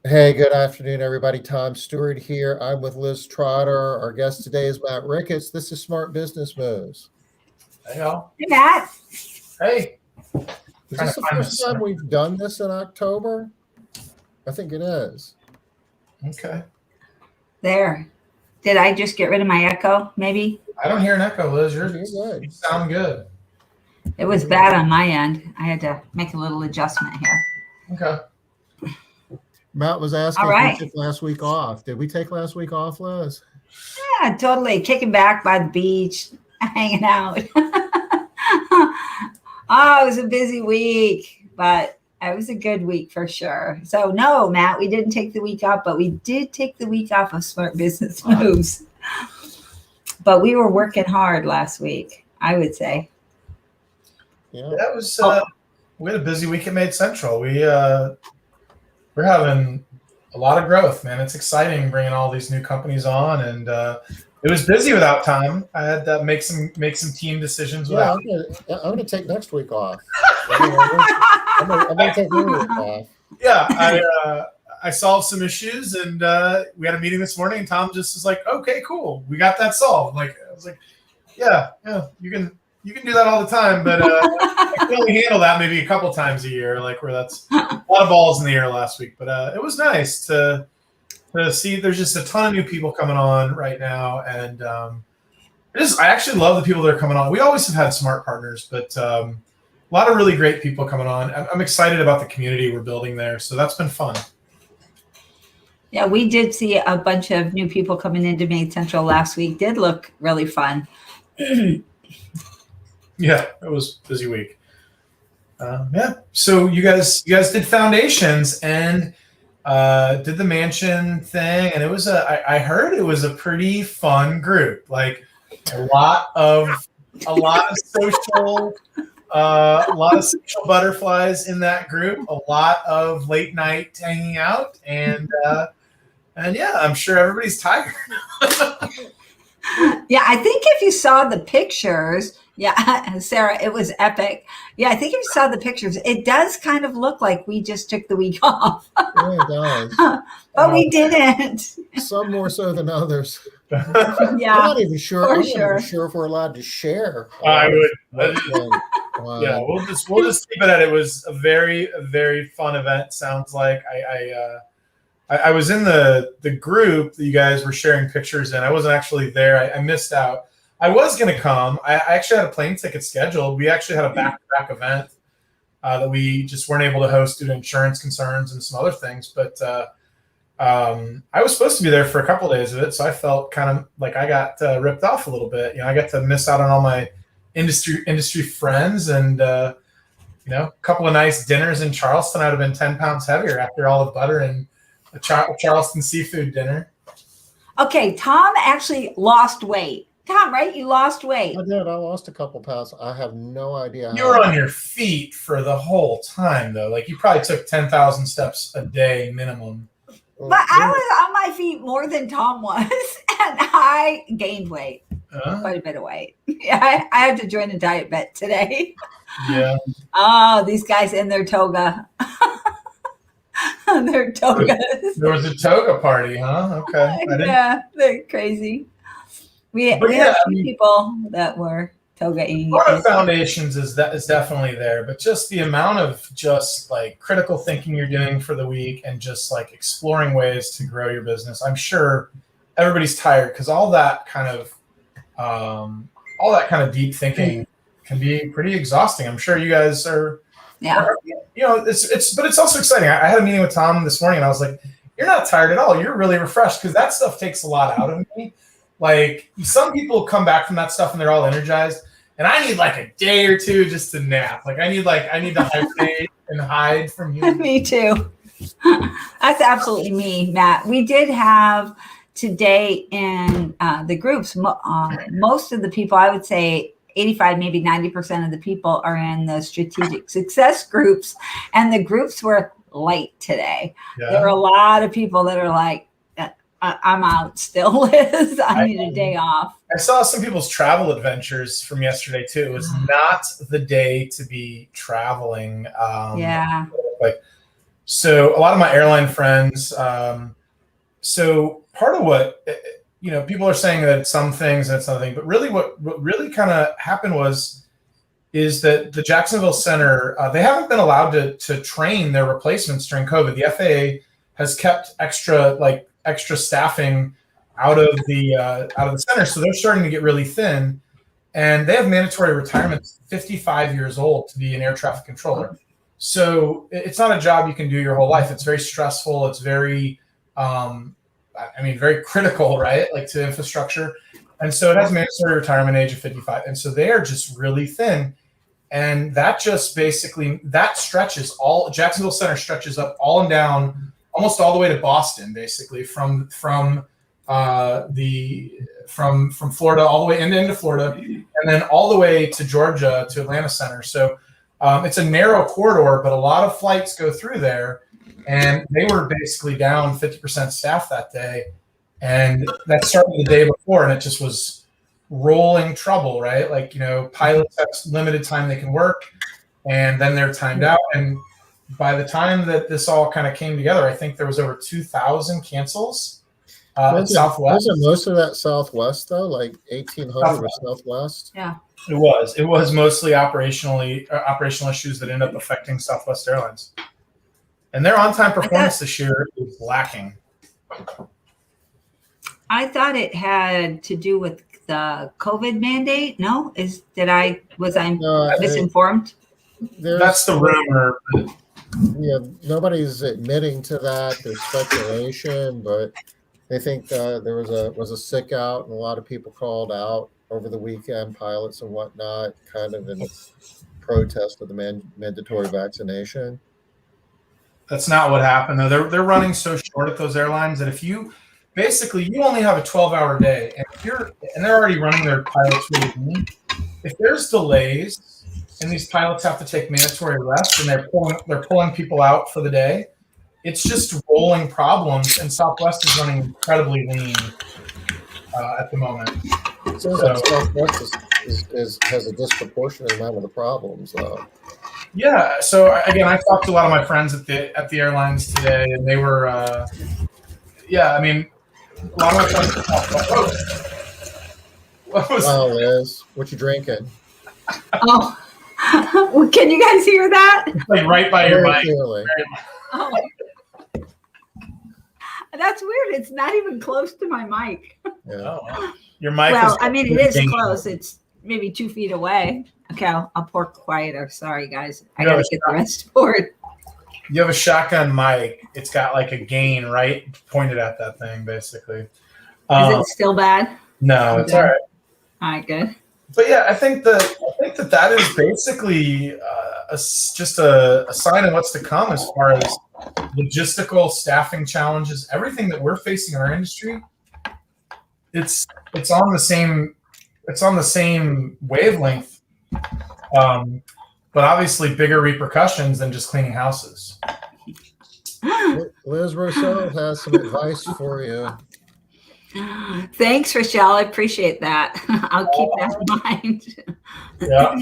Hey, good afternoon, everybody. Tom Stewart here. I'm with Liz Trotter. Our guest today is Matt Ricketts. This is Smart Business Moves. Hey, y'all. Hey, Matt. Hey. Is Trying this to the find first this. time we've done this in October? I think it is. Okay. There. Did I just get rid of my echo? Maybe I don't hear an echo, Liz. You're You good. sound good. it was bad on my end. I had to make a little adjustment here. Okay. Matt was asking All if right. we took last week off. Did we take last week off, Liz? Yeah, totally. Kicking back by the beach, hanging out. Oh, it was a busy week, but it was a good week for sure. So, no, Matt, we didn't take the week off, but we did take the week off of Smart Business Moves. But we were working hard last week, I would say. Yeah. That was we had a busy week at Made Central. We're having a lot of growth, man. It's exciting bringing all these new companies on, and it was busy without time. I had to make some team decisions Yeah, without. I'm gonna take next week off. I'm gonna take one week off. Yeah, I solved some issues, and we had a meeting this morning. And Tom just was like, "Okay, cool, we got that solved." Like I was like, "Yeah, you can do that all the time, but I can only handle that maybe a couple times a year, like where that's a lot of balls in the air last week." But it was nice to see. There's just a ton of new people coming on right now, and I actually love the people that are coming on. We always have had smart partners, but a lot of really great people coming on. I'm excited about the community we're building there, so that's been fun. Yeah, we did see a bunch of new people coming into Made Central last week. Did look really fun. Yeah, it was a busy week. Yeah, so you guys did foundations and did the mansion thing, and it was I heard it was a pretty fun group. Like a lot of social. A lot of social butterflies in that group. A lot of late night hanging out, and yeah, I'm sure everybody's tired. Yeah, I think if you saw the pictures, yeah, Sarah, it was epic. Yeah, I think if you saw the pictures, it does kind of look like we just took the week off. Yeah, it does. But we didn't. Some more so than others. Yeah, I'm not even sure. for I'm not sure. even sure if we're allowed to share. I would. Yeah, We'll just keep it at it was a very fun event. Sounds like I was in the group that you guys were sharing pictures in. I wasn't actually there. I missed out. I was going to come. I actually had a plane ticket scheduled. We actually had a back-to-back event that we just weren't able to host due to insurance concerns and some other things. But I was supposed to be there for a couple of days of it, so I felt kind of like I got ripped off a little bit. You know, I got to miss out on all my industry friends, and a couple of nice dinners in Charleston. I'd have been 10 pounds heavier after all the butter and a Charleston seafood dinner. Okay, Tom actually lost weight. Tom, right? You lost weight. I did. I lost a couple pounds. I have no idea how. You were on your feet for the whole time, though. Like you probably took 10,000 steps a day minimum. But I was on my feet more than Tom was, and I gained weight, quite a bit of weight. Yeah, I had to join a diet bet today. Yeah. Oh, these guys in their toga. Their togas. There was a toga party, huh? Okay. Yeah, they're crazy. We had a few people that were toga-ing. Part of foundations is definitely there, but just the amount of just like critical thinking you're doing for the week and just like exploring ways to grow your business. I'm sure everybody's tired because all that kind of deep thinking can be pretty exhausting. I'm sure you guys are. Yeah. But it's also exciting. I had a meeting with Tom this morning, and I was like, "You're not tired at all. You're really refreshed," because that stuff takes a lot out of me. Like some people come back from that stuff and they're all energized, and I need like a day or two just to nap. Like I need to hibernate and hide from you. Me too. That's absolutely me, Matt. We did have today in the groups. Most of the people, I would say 85, maybe 90% of the people are in the strategic success groups, and the groups were light today. Yeah. There were a lot of people that are like, I'm out still, Liz. I need a day off. I saw some people's travel adventures from yesterday too. It was not the day to be traveling. Yeah. Like So a lot of my airline friends. So part of what people are saying that it's some things and it's nothing, but really what really kind of happened is that the Jacksonville Center, they haven't been allowed to train their replacements during COVID. The FAA has kept extra staffing out of the center, so they're starting to get really thin, and they have mandatory retirement 55 years old to be an air traffic controller. So it's not a job you can do your whole life. It's very stressful. It's very very critical, right? Like to infrastructure. And so it has mandatory retirement age of 55. And so they are just really thin. And that just basically, that Jacksonville Center stretches up all and down, almost all the way to Boston, basically, from Florida all the way into Florida, and then all the way to Georgia to Atlanta Center. So it's a narrow corridor, but a lot of flights go through there. And they were basically down 50% staff that day. And that started the day before, and it just was rolling trouble, right? Like, pilots have limited time they can work, and then they're timed out. And by the time that this all kind of came together, I think there was over 2,000 cancels at Southwest. Wasn't most of that Southwest, though? Like 1,800 was Southwest? Yeah. It was mostly operational issues that ended up affecting Southwest Airlines. And their on-time performance this year is lacking. I thought it had to do with the COVID mandate. No, was I misinformed? That's the rumor. Yeah, nobody's admitting to that. There's speculation, but they think there was a sick out, and a lot of people called out over the weekend, pilots and whatnot, kind of in protest of the mandatory vaccination. That's not what happened, though. They're running so short at those airlines that if you only have a 12-hour day, and they're already running their pilots really lean. If there's delays and these pilots have to take mandatory rest and they're pulling people out for the day, it's just rolling problems. And Southwest is running incredibly lean at the moment. So Southwest has a disproportionate amount of the problems, though. Yeah. So again, I talked to a lot of my friends at the airlines today, and they were, a lot of my friends. Wow, Liz, what you drinking? Oh, well, can you guys hear that? Like right by your mic. Oh. That's weird. It's not even close to my mic. Yeah. Oh, your mic. Well, it is close. It's maybe 2 feet away. Okay, I'll pour quieter. Sorry, guys. I gotta get the rest poured. You have a shotgun mic. It's got like a gain right pointed at that thing, basically. Is it still bad? No, it's all right. All right, good. But yeah, I think that is basically just a sign of what's to come as far as logistical staffing challenges. Everything that we're facing in our industry, it's on the same wavelength. But obviously bigger repercussions than just cleaning houses. Liz Rousseau has some advice for you. Thanks, Rochelle. I appreciate that. I'll keep that in mind. Yeah.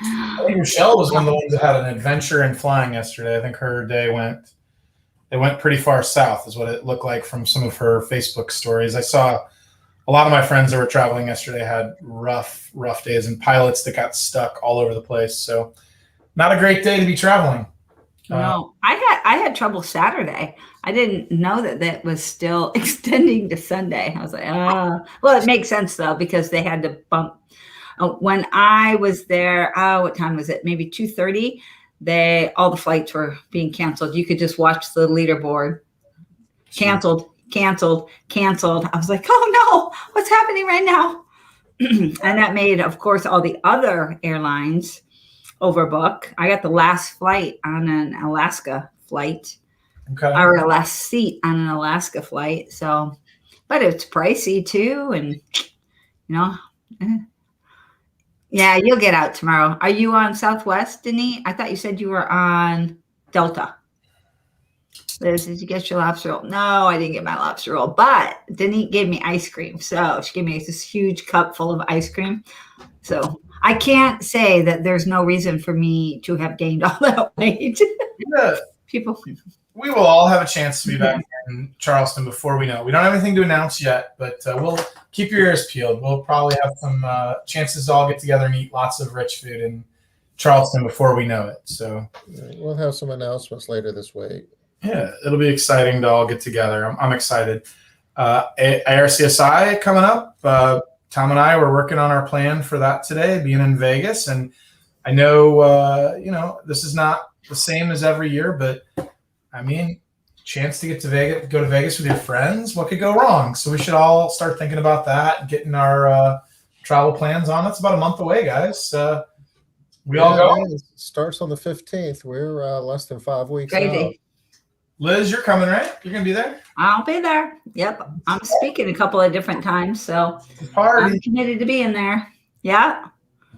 I think Rochelle was one of the ones that had an adventure in flying yesterday. I think her day went pretty far south, is what it looked like from some of her Facebook stories. I saw a lot of my friends that were traveling yesterday had rough days, and pilots that got stuck all over the place. So not a great day to be traveling. No, I had trouble Saturday. I didn't know that was still extending to Sunday. I was like, well, it makes sense though, because they had to bump. When I was there, what time was it? Maybe 2:30. All the flights were being canceled. You could just watch the leaderboard. Canceled. I was like, oh no, what's happening right now? And that made, of course, all the other airlines overbook. I got the last flight on an Alaska flight, or the last seat on an Alaska flight. So, but it's pricey too. And, yeah, you'll get out tomorrow. Are you on Southwest, Denise? I thought you said you were on Delta. Liz, did you get your lobster roll? No, I didn't get my lobster roll, but Denise gave me ice cream. So she gave me this huge cup full of ice cream. So I can't say that there's no reason for me to have gained all that weight. Yeah. People. We will all have a chance to be back in Charleston before we know. We don't have anything to announce yet, but we'll keep your ears peeled. We'll probably have some chances to all get together and eat lots of rich food in Charleston before we know it. So we'll have some announcements later this week. Yeah, it'll be exciting to all get together. I'm excited. ARCSI coming up. Tom and I were working on our plan for that today, being in Vegas. And I know, this is not the same as every year, but I mean, chance to go to Vegas with your friends. What could go wrong? So we should all start thinking about that, getting our travel plans on. That's about a month away, guys. We all go. It starts on the 15th. We're less than 5 weeks Crazy. out. Liz, you're coming, right? You're going to be there? I'll be there. Yep. I'm speaking a couple of different times, so Party. I'm committed to being there. Yeah.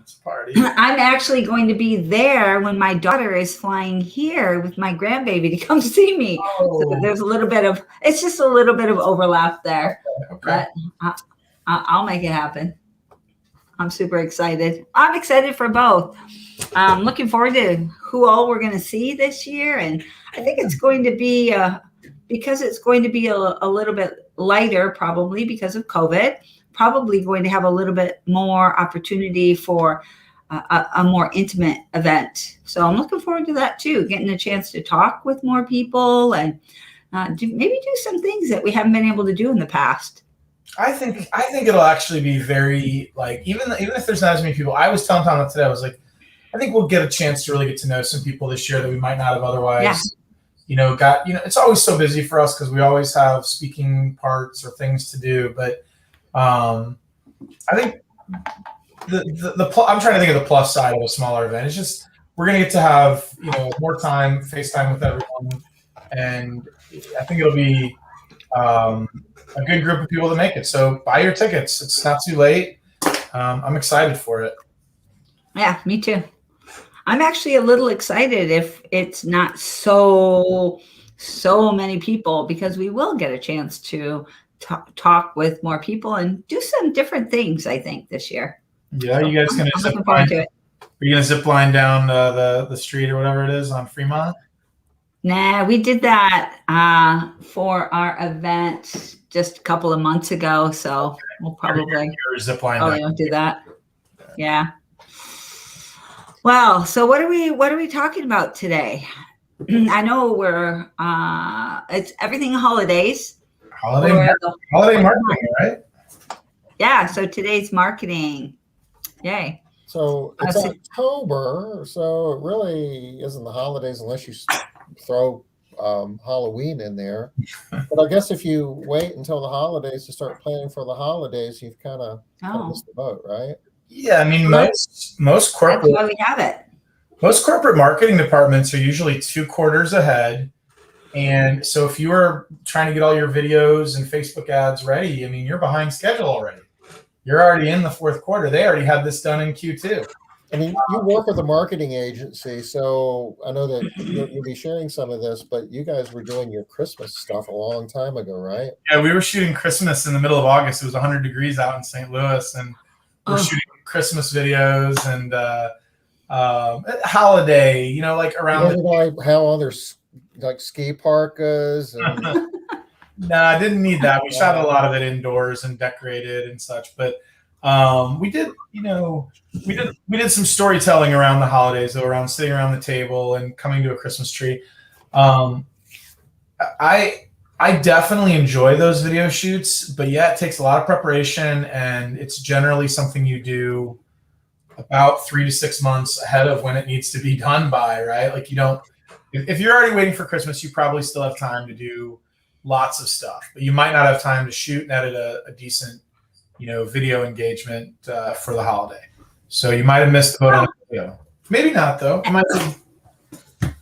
It's a party. I'm actually going to be there when my daughter is flying here with my grandbaby to come see me. Oh. So there's it's just a little bit of overlap there. Okay. But I'll make it happen. I'm super excited. I'm excited for both. I'm looking forward to who all we're going to see this year. And I think it's going to be, because it's going to be a little bit lighter, probably because of COVID, probably going to have a little bit more opportunity for a more intimate event. So I'm looking forward to that too, getting a chance to talk with more people and maybe do some things that we haven't been able to do in the past. I think it'll actually be very, even if there's not as many people. I was telling Tom today, I was like, I think we'll get a chance to really get to know some people this year that we might not have otherwise. Yeah. It's always so busy for us because we always have speaking parts or things to do. But I think I'm trying to think of the plus side of a smaller event. It's just we're gonna get to have more time, FaceTime with everyone, and I think it'll be a good group of people to make it. So buy your tickets. It's not too late. I'm excited for it. Yeah, me too. I'm actually a little excited if it's not so many people, because we will get a chance to talk with more people and do some different things, I think, this year. Yeah, you guys going to zip line? Are you going to zip line down the street or whatever it is on Fremont? Nah, we did that for our event just a couple of months ago, so we'll probably zip line. Oh, we don't do that. Yeah. Well, so what are we talking about today? I know we're it's everything holidays. Holiday marketing, right? Yeah. So today's marketing. Yay. So it's October, so it really isn't the holidays unless you throw Halloween in there. But I guess if you wait until the holidays to start planning for the holidays, you've kind of missed the boat, right? Yeah, I mean most corporate. That's why we have it. Most corporate marketing departments are usually 2 quarters ahead. And so if you are trying to get all your videos and Facebook ads ready, I mean, you're behind schedule already. You're already in the 4th quarter. They already had this done in Q2. I mean, you work with a marketing agency, so I know that you'll be sharing some of this, but you guys were doing your Christmas stuff a long time ago, right? Yeah, we were shooting Christmas in the middle of August. It was 100 degrees out in St. Louis, and we're shooting Christmas videos and holiday, around how others like ski parkas and no, I didn't need that. We shot a lot of it indoors and decorated and such, but we did some storytelling around the holidays, though, around sitting around the table and coming to a Christmas tree. I definitely enjoy those video shoots, but yeah, it takes a lot of preparation, and it's generally something you do about 3 to 6 months ahead of when it needs to be done by, right? Like if you're already waiting for Christmas, you probably still have time to do lots of stuff, but you might not have time to shoot and edit a decent, video engagement for the holiday. So you might have missed the boat on the video. Maybe not, though.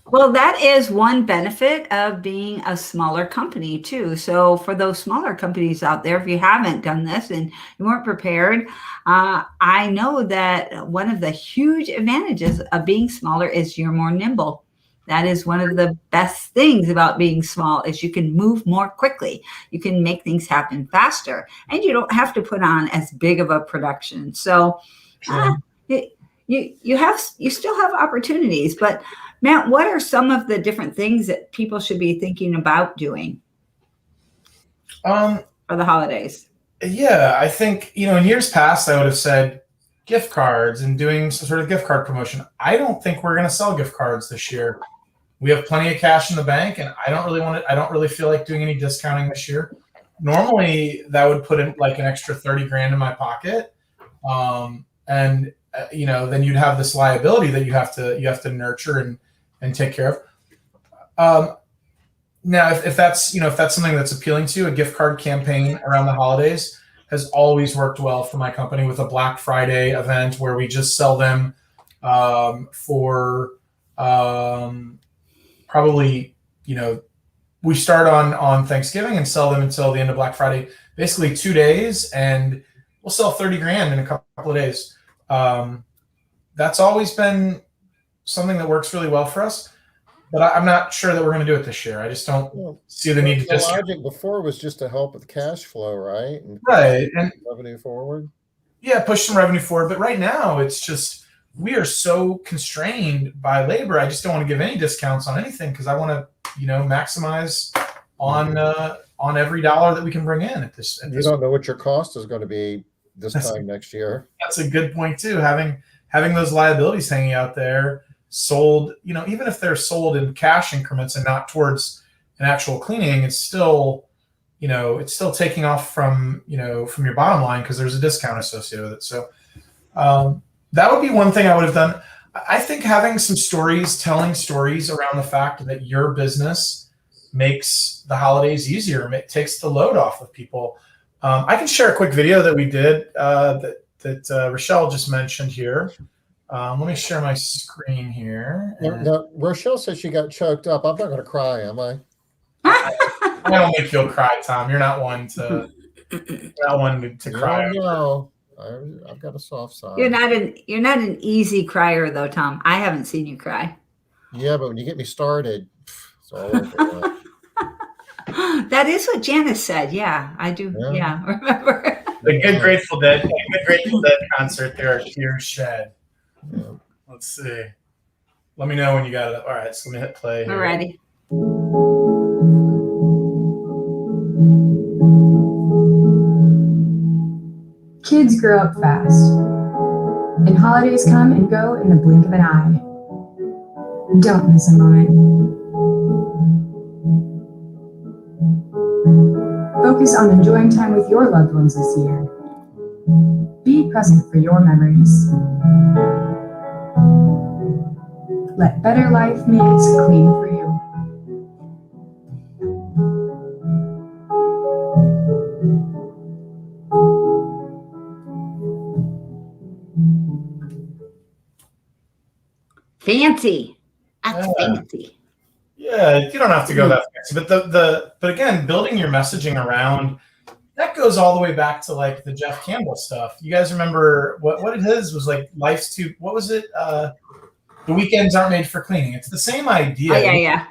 Well, that is one benefit of being a smaller company too. So for those smaller companies out there, if you haven't done this and you weren't prepared, I know that one of the huge advantages of being smaller is you're more nimble. That is one of the best things about being small is you can move more quickly. You can make things happen faster, and you don't have to put on as big of a production. So you still have opportunities. But Matt, what are some of the different things that people should be thinking about doing for the holidays? Yeah, I think, in years past, I would have said gift cards and doing some sort of gift card promotion. I don't think we're going to sell gift cards this year. We have plenty of cash in the bank, and I don't really feel like doing any discounting this year. Normally that would put in like an extra 30 grand in my pocket. Then you'd have this liability that you have to nurture and take care of. Now, if that's something that's appealing to you, a gift card campaign around the holidays has always worked well for my company, with a Black Friday event where we just sell them for probably, we start on Thanksgiving and sell them until the end of Black Friday, basically 2 days, and we'll sell 30 grand in a couple of days. That's always been something that works really well for us. But I'm not sure that we're going to do it this year. I just don't see the need to discount. The logic before was just to help with cash flow, right? And revenue forward. Yeah, push some revenue forward. But right now, it's just we are so constrained by labor. I just don't want to give any discounts on anything because I want to, maximize on every dollar that we can bring in at this. You don't know what your cost is going to be this time next year. That's a good point too. Having those liabilities hanging out there. Sold, even if they're sold in cash increments and not towards an actual cleaning, it's still, taking off from your bottom line because there's a discount associated with it. So that would be one thing I would have done. I think having some stories, telling stories around the fact that your business makes the holidays easier, takes the load off of people. I can share a quick video that we did that Rochelle just mentioned here. Let me share my screen here. Now, Rochelle says she got choked up. I'm not going to cry, am I? I don't make you cry, Tom. You're not one to cry. No, I've got a soft side. You're not an easy crier though, Tom. I haven't seen you cry. Yeah, but when you get me started, it's all over. That is what Janice said. Yeah, I do. Yeah, remember. The good Grateful Dead concert there at Tears Shed. Yeah. Let's see. Let me know when you got it. All right, so let me hit play here. We're ready. Kids grow up fast, and holidays come and go in the blink of an eye. Don't miss a moment. Focus on enjoying time with your loved ones this year. Be present for your memories. Let Better Life Meals clean for you. Fancy. That's fancy. Yeah, you don't have to go that fancy. But again, building your messaging around that goes all the way back to like the Jeff Campbell stuff. You guys remember what it is was like life's too, what was it? The weekends aren't made for cleaning. It's the same idea. Oh, yeah.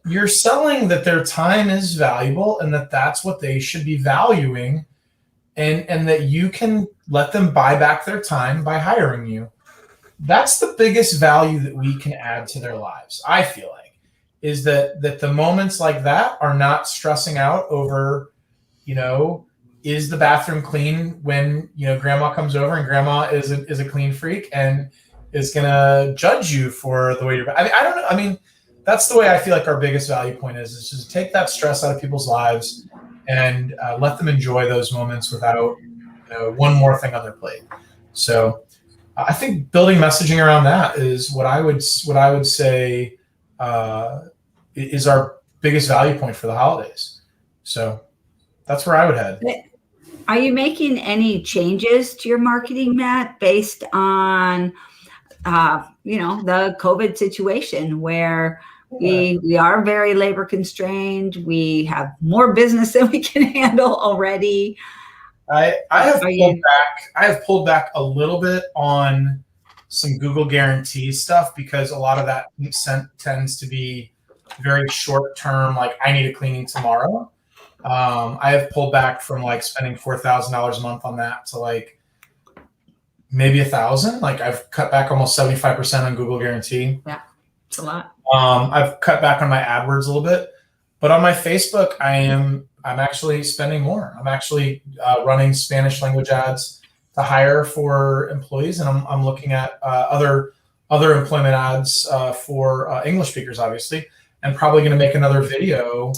You're selling that their time is valuable and that that's what they should be valuing, and that you can let them buy back their time by hiring you. That's the biggest value that we can add to their lives, I feel like, is that the moments like that are not stressing out over, is the bathroom clean when, grandma comes over, and grandma is a clean freak and is going to judge you for the way you're. I don't know. I mean, that's the way I feel like our biggest value point is just take that stress out of people's lives and let them enjoy those moments without, one more thing on their plate. So I think building messaging around that is what I would say is our biggest value point for the holidays. So that's where I would head. Are you making any changes to your marketing, Matt, based on the COVID situation where we are very labor constrained? We have more business than we can handle already. I have pulled back a little bit on some Google guarantee stuff, because a lot of that tends to be very short term. Like, I need a cleaning tomorrow. I have pulled back from like spending $4,000 a month on that to like maybe $1,000. Like, I've cut back almost 75% on Google guarantee. Yeah, it's a lot. I've cut back on my AdWords a little bit, but on my Facebook, I'm actually spending more. I'm actually running Spanish language ads to hire for employees, and I'm looking at other employment ads for English speakers, obviously, and probably going to make another video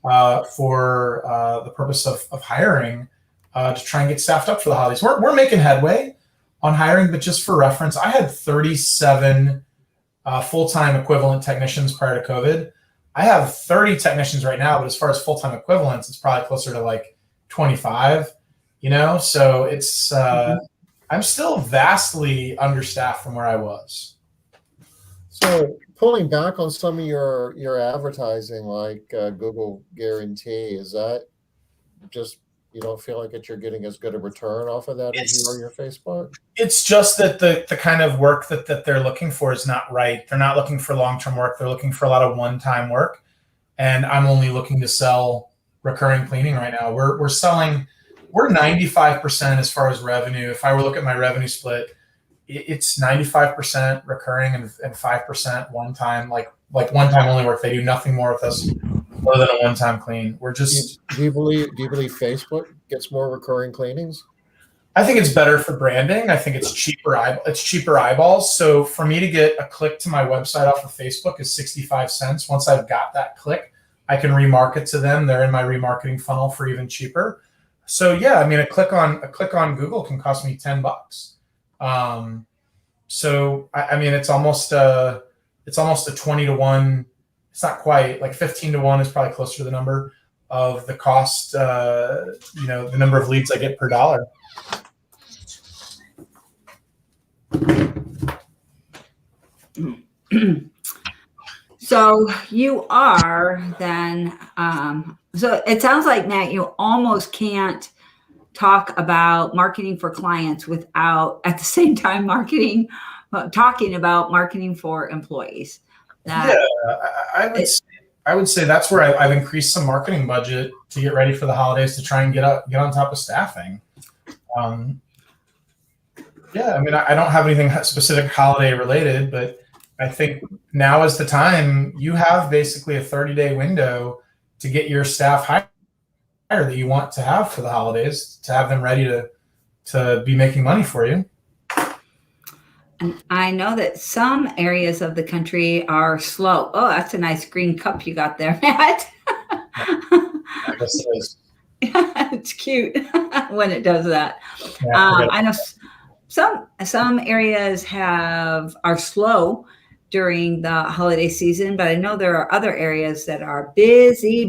for the purpose of hiring to try and get staffed up for the holidays. We're making headway on hiring, but just for reference, I had 37 full-time equivalent technicians prior to COVID. I have 30 technicians right now, but as far as full-time equivalents, it's probably closer to like 25, so it's, I'm still vastly understaffed from where I was. So pulling back on some of your advertising, like Google Guarantee, is that just you don't feel like that you're getting as good a return off of that as you are your Facebook? It's just that the kind of work that they're looking for is not right. They're not looking for long-term work. They're looking for a lot of one-time work. And I'm only looking to sell recurring cleaning right now. We're 95% as far as revenue. If I were to look at my revenue split, it's 95% recurring and 5% one-time, like one-time only work. They do nothing more with us other than a one-time clean. We're just. Do you believe Facebook gets more recurring cleanings? I think it's better for branding. I think it's cheaper. It's cheaper eyeballs. So for me to get a click to my website off of Facebook is 65 cents. Once I've got that click, I can remarket to them. They're in my remarketing funnel for even cheaper. So yeah, I mean, a click on Google can cost me $10. So I mean, it's almost a 20 to 1. It's not quite, like 15 to 1 is probably closer to the number of the cost, the number of leads I get per dollar. So you are then, so it sounds like, Matt, you almost can't talk about marketing for clients without at the same time talking about marketing for employees. I would say that's where I've increased some marketing budget to get ready for the holidays to try and get on top of staffing. Yeah, I mean, I don't have anything specific holiday related, but I think now is the time. You have basically a 30-day window to get your staff hired that you want to have for the holidays, to have them ready to be making money for you. And I know that some areas of the country are slow. Oh, that's a nice green cup you got there, Matt. I guess it is. It's cute when it does that. Yeah, I know some areas are slow during the holiday season, but I know there are other areas that are busy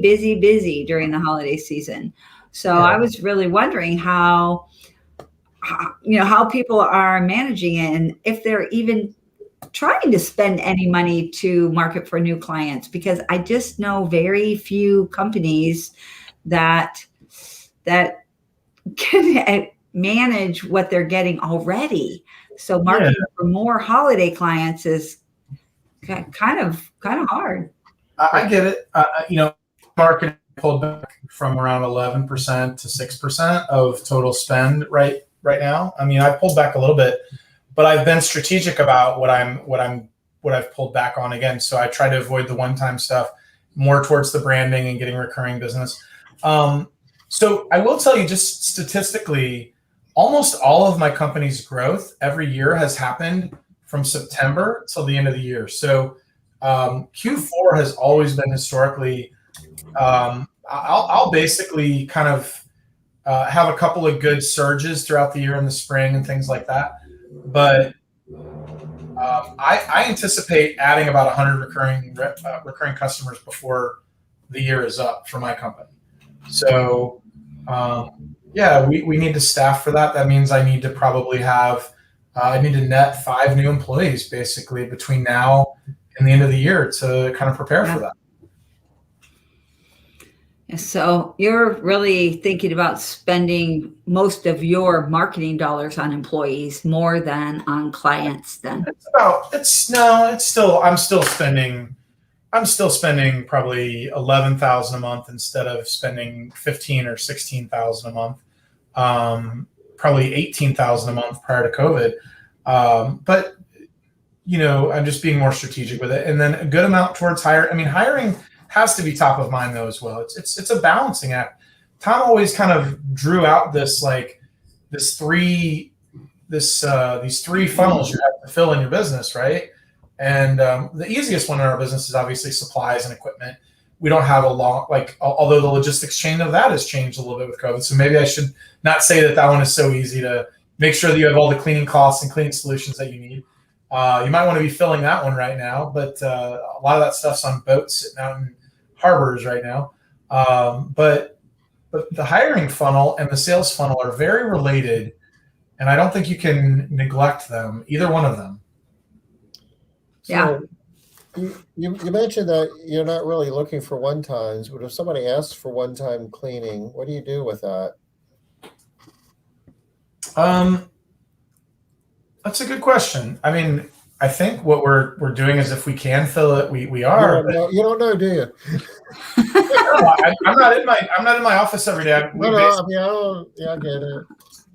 during the holiday season. So I was really wondering how people are managing it, and if they're even trying to spend any money to market for new clients, because I just know very few companies that can manage what they're getting already. So marketing for more holiday clients is kind of hard. I get it. Marketing pulled back from around 11% to 6% of total spend right now. I mean, I've pulled back a little bit, but I've been strategic about what I've pulled back on again. So I try to avoid the one-time stuff, more towards the branding and getting recurring business. So I will tell you, just statistically, almost all of my company's growth every year has happened from September till the end of the year. So Q4 has always been historically, I'll basically kind of have a couple of good surges throughout the year in the spring and things like that. But I anticipate adding about 100 recurring customers before the year is up for my company. So we need to staff for that. That means I need to probably have, I need to net 5 new employees basically between now and the end of the year to kind of prepare for that. So you're really thinking about spending most of your marketing dollars on employees more than on clients then. I'm still spending probably 11,000 a month instead of spending 15 or 16,000 a month. Probably 18,000 a month prior to COVID. But I'm just being more strategic with it, and then a good amount towards hiring has to be top of mind though as well. It's a balancing act. Tom always kind of drew out these three funnels you have to fill in your business, right? And the easiest one in our business is obviously supplies and equipment. We don't have a long, although the logistics chain of that has changed a little bit with COVID. So maybe I should not say that one is so easy to make sure that you have all the cleaning costs and cleaning solutions that you need. You might want to be filling that one right now, but a lot of that stuff's on boats sitting out in harbors right now. But the hiring funnel and the sales funnel are very related, and I don't think you can neglect them, either one of them. Yeah. So you mentioned that you're not really looking for one-times, but if somebody asks for one-time cleaning, what do you do with that? That's a good question. I mean, I think what we're doing is if we can fill it, we are. You don't know, do you? No, I'm not in my office every day. I get it.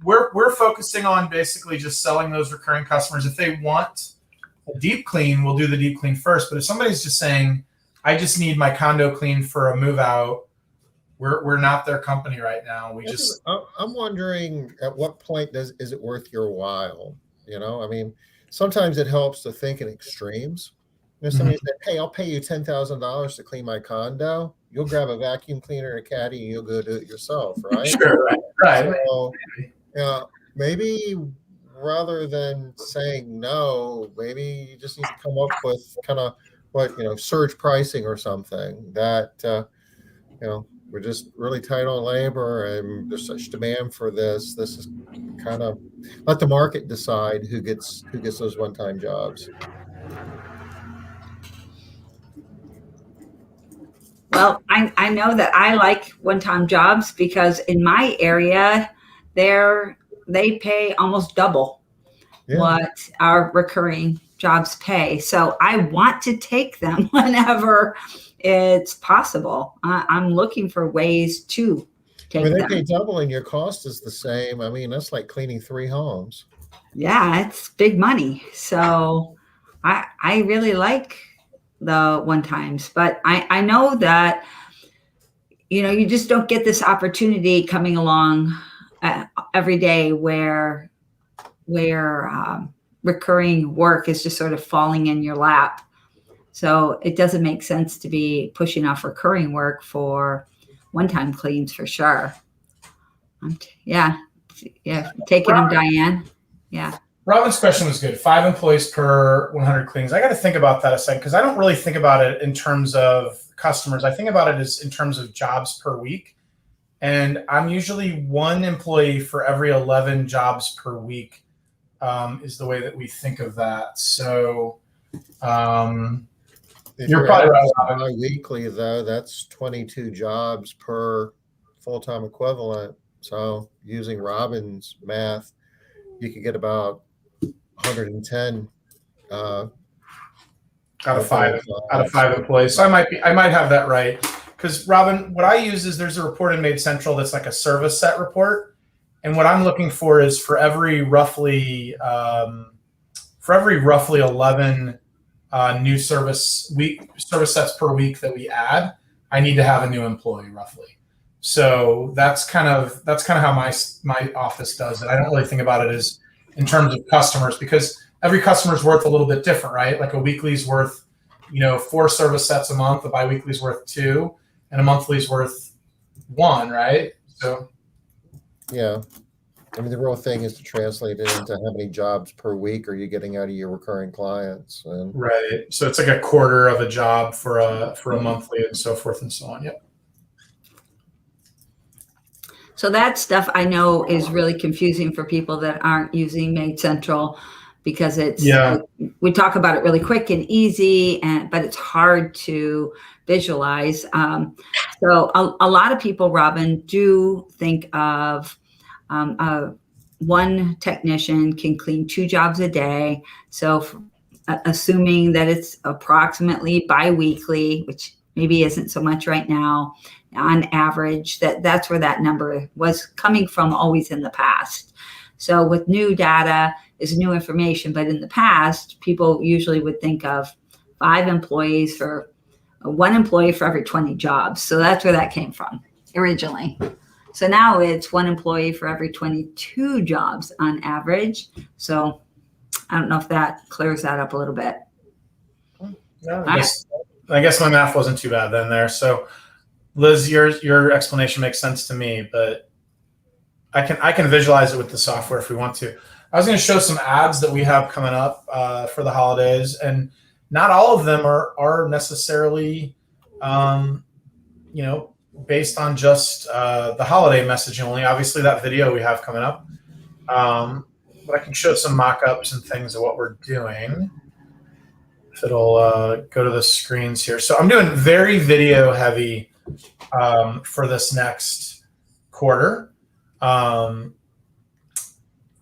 We're focusing on basically just selling those recurring customers. If they want a deep clean, we'll do the deep clean first. But if somebody's just saying, I just need my condo clean for a move out, we're not their company right now. I'm wondering at what point is it worth your while? I mean, sometimes it helps to think in extremes. Somebody said, hey, I'll pay you $10,000 to clean my condo. You'll grab a vacuum cleaner and a caddy and you'll go do it yourself, right? Sure, right. So, maybe rather than saying no, maybe you just need to come up with kind of surge pricing or something that, we're just really tight on labor and there's such demand for this. This is kind of let the market decide who gets those one-time jobs. Well, I know that I like one-time jobs because in my area, they pay almost double what our recurring jobs pay. So I want to take them whenever it's possible. I'm looking for ways to take them. They pay double and your cost is the same. I mean, that's like cleaning 3 homes. Yeah, it's big money. So I really like the one-times, but I know that, you just don't get this opportunity coming along every day where recurring work is just sort of falling in your lap. So it doesn't make sense to be pushing off recurring work for one-time cleans for sure. Yeah. Taking them, Diane. Yeah. Robin's question was good. 5 employees per 100 cleans. I got to think about that a second because I don't really think about it in terms of customers. I think about it as in terms of jobs per week. And I'm usually 1 employee for every 11 jobs per week is the way that we think of that. So you're probably right. Weekly though, that's 22 jobs per full-time equivalent. So using Robin's math, you could get about 110 out of 5 employees. So I might have that right. Because Robin, what I use is there's a report in Made Central that's like a service set report. And what I'm looking for is for every roughly 11 new service sets per week that we add, I need to have a new employee roughly. So that's kind of how my office does it. I don't really think about it as in terms of customers because every customer is worth a little bit different, right? Like a weekly's worth, 4 service sets a month, a biweekly's worth 2, and a monthly's worth 1, right? So yeah. I mean, the real thing is to translate it into how many jobs per week are you getting out of your recurring clients. Right. So it's like a quarter of a job for a monthly and so forth and so on. Yep. So that stuff I know is really confusing for people that aren't using Made Central. because Yeah. we talk about it really quick and easy, but it's hard to visualize. So a lot of people, Robin, do think of one technician can clean 2 jobs a day. So assuming that it's approximately biweekly, which maybe isn't so much right now, on average, that's where that number was coming from always in the past. So with new data is new information, but in the past, people usually would think of 1 employee for every 20 jobs. So that's where that came from originally. So now it's 1 employee for every 22 jobs on average. So I don't know if that clears that up a little bit. Yeah, I guess my math wasn't too bad then there. So Liz, your explanation makes sense to me, but I can visualize it with the software if we want to. I was going to show some ads that we have coming up for the holidays, and not all of them are necessarily, based on just the holiday messaging only. Obviously, that video we have coming up, but I can show some mock-ups and things of what we're doing. If it'll go to the screens here. So I'm doing very video heavy for this next quarter.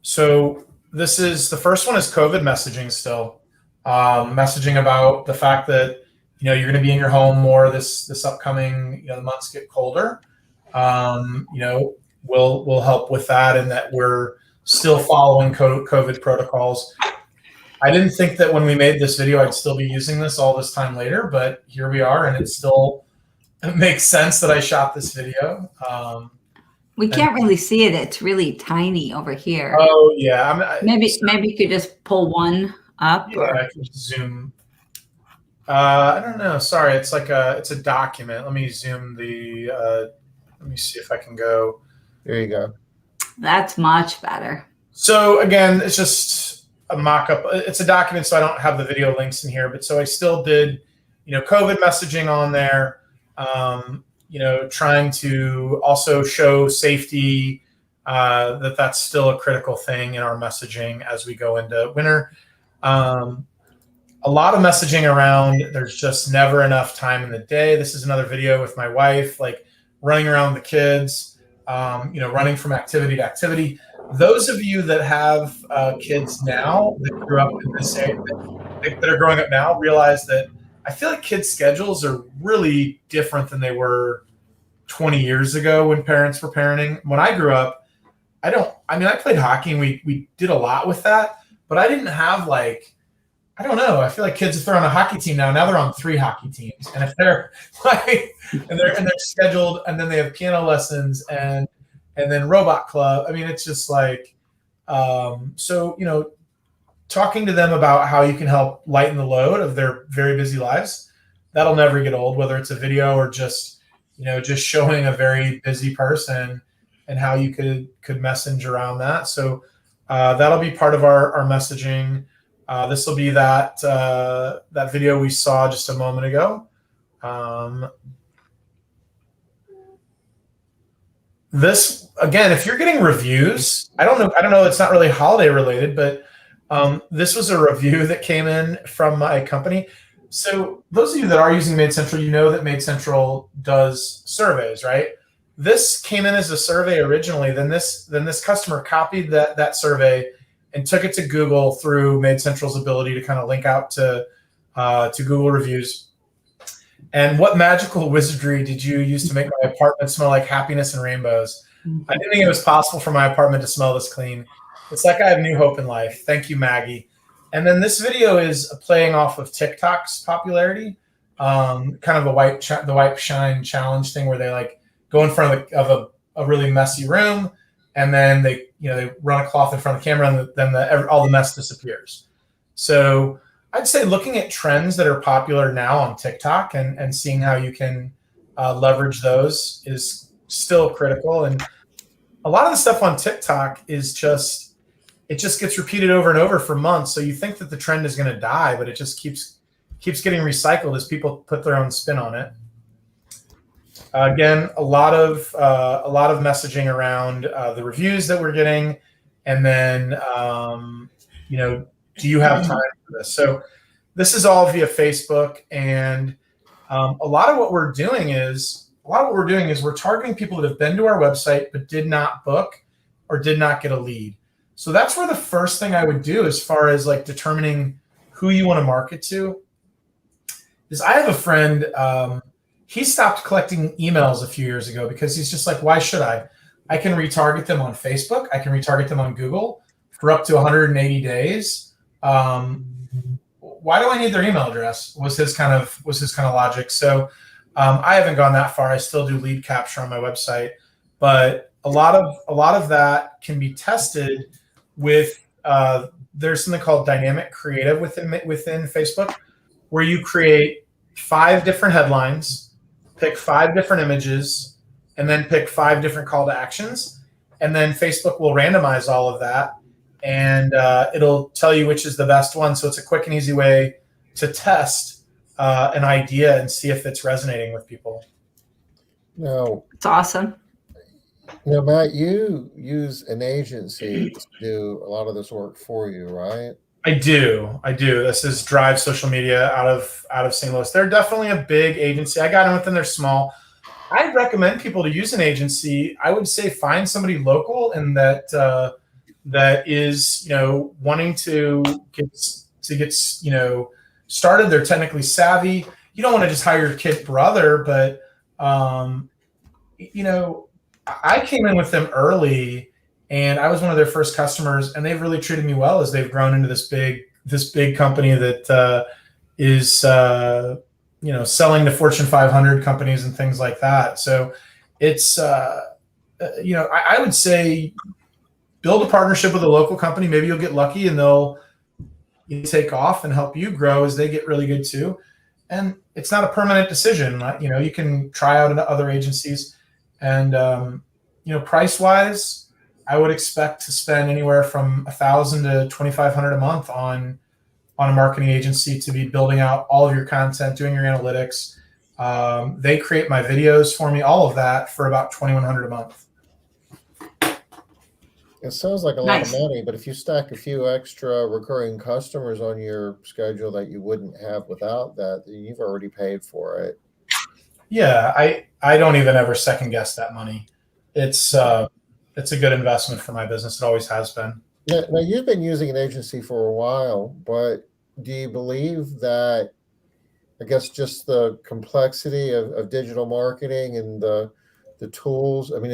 So this is the first one is COVID messaging still. Messaging about the fact that you're going to be in your home more this upcoming the months get colder. We'll help with that, and that we're still following COVID protocols. I didn't think that when we made this video I'd still be using this all this time later, but here we are, and it makes sense that I shot this video. We can't really see it. It's really tiny over here. Oh yeah, maybe you could just pull one up. Yeah, I can zoom. I don't know. Sorry, it's a document. Let me zoom the. Let me see if I can go. There you go. That's much better. So again, it's just a mock-up. It's a document, so I don't have the video links in here. But so I still did, COVID messaging on there. Trying to also show safety, that's still a critical thing in our messaging as we go into winter. A lot of messaging around there's just never enough time in the day. This is another video with my wife, like running around with the kids, running from activity to activity. Those of you that have kids now that grew up in this age, that are growing up now, realize that I feel like kids' schedules are really different than they were 20 years ago when parents were parenting. When I grew up, I played hockey and we did a lot with that, but I didn't have I don't know. I feel like kids, if they're on a hockey team now they're on 3 hockey teams. And if they're and they're scheduled, and then they have piano lessons and then robot club. It's just talking to them about how you can help lighten the load of their very busy lives, that'll never get old, whether it's a video or just showing a very busy person and how you could message around that. So that'll be part of our messaging. This will be that video we saw just a moment ago. This, again, if you're getting reviews, I don't know, it's not really holiday related, but this was a review that came in from my company. So those of you that are using MaidCentral, you know that MaidCentral does surveys, right? This came in as a survey originally. Then this customer copied that survey and took it to Google through MaidCentral's ability to kind of link out to Google reviews. And what magical wizardry did you use to make my apartment smell like happiness and rainbows? I didn't think it was possible for my apartment to smell this clean. It's like I have new hope in life. Thank you, Maggie. And then this video is playing off of TikTok's popularity, kind of the wipe shine challenge thing where they go in front of a really messy room, and then they run a cloth in front of the camera, and then all the mess disappears. So I'd say looking at trends that are popular now on TikTok and seeing how you can leverage those is still critical. And a lot of the stuff on TikTok is just gets repeated over and over for months. So you think that the trend is going to die, but it just keeps getting recycled as people put their own spin on it. Again, a lot of messaging around the reviews that we're getting, and then do you have time for this? So this is all via Facebook, and a lot of what we're doing is we're targeting people that have been to our website but did not book or did not get a lead. So that's where the first thing I would do as far as like determining who you want to market to is I have a friend, he stopped collecting emails a few years ago because he's just like, why should I? I can retarget them on Facebook. I can retarget them on Google for up to 180 days. Why do I need their email address? Was his kind of logic. So I haven't gone that far. I still do lead capture on my website, but a lot of that can be tested with there's something called dynamic creative within Facebook, where you create 5 different headlines, pick 5 different images, and then pick 5 different call to actions, and then Facebook will randomize all of that, and it'll tell you which is the best one. So it's a quick and easy way to test an idea and see if it's resonating with people. Now, It's awesome. now, Matt, you use an agency to do a lot of this work for you, right? I do. This is Drive Social Media out of St. Louis. They're definitely a big agency. I got in with them. They're small. I'd recommend people to use an agency. I would say find somebody local and that is, wanting to get started. They're technically savvy. You don't want to just hire your kid brother, but I came in with them early, and I was one of their first customers, and they've really treated me well as they've grown into this big company that is selling to Fortune 500 companies and things like that. So it's I would say build a partnership with a local company. Maybe you'll get lucky and they'll take off and help you grow as they get really good too. And it's not a permanent decision. You can try out other agencies. And, price wise, I would expect to spend anywhere from $1,000 to $2,500 a month on a marketing agency to be building out all of your content, doing your analytics. They create my videos for me, all of that for about $2,100 a month. It sounds like a lot of money, but if you stack a few extra recurring customers on your schedule that you wouldn't have without that, then you've already paid for it. Yeah, I don't even ever second guess that money. It's a good investment for my business. It always has been. Now, you've been using an agency for a while, but do you believe that, I guess, just the complexity of digital marketing and the tools, I mean,